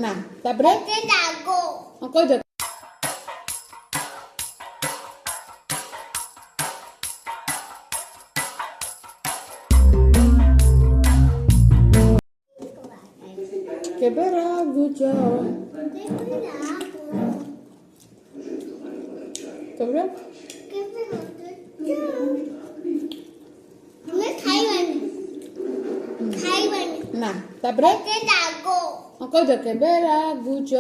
ନା ତାପରେ କହିଦିଅ କେବେ ରାଗୁଛ କେବେ ନା ତାପରେ କହିଦିଅ କେବେ ରାଗୁଛ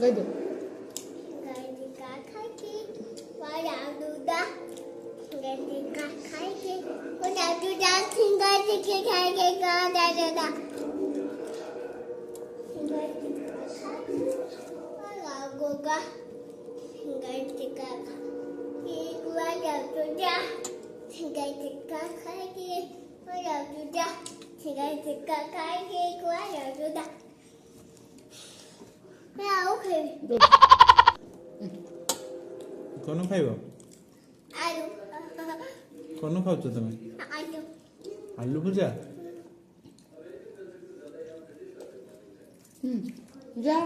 କହିଦିଅ कौन खाइब कौन खाऊच तमें आलू भुजा जा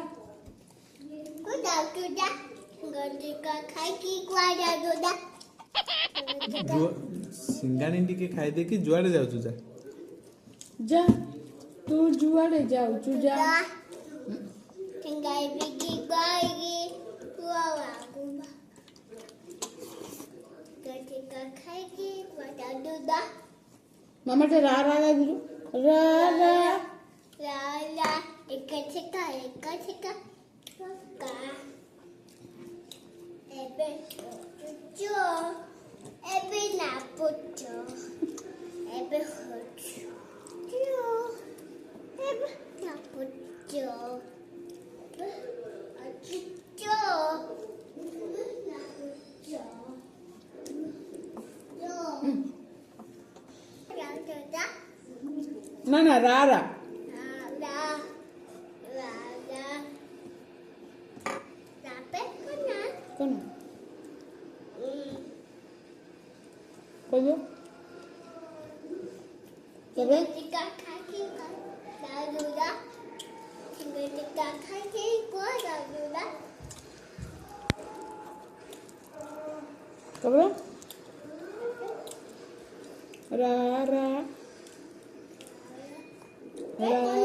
सिंगाणी टिके खाई दे कि जुआड़े जाऊचु जा जा तू जुआड़े जाऊचु जा मामा टे रा रा गुरु रा रा ना ना रा रा कौन कहबो तबे तबे रा रा रा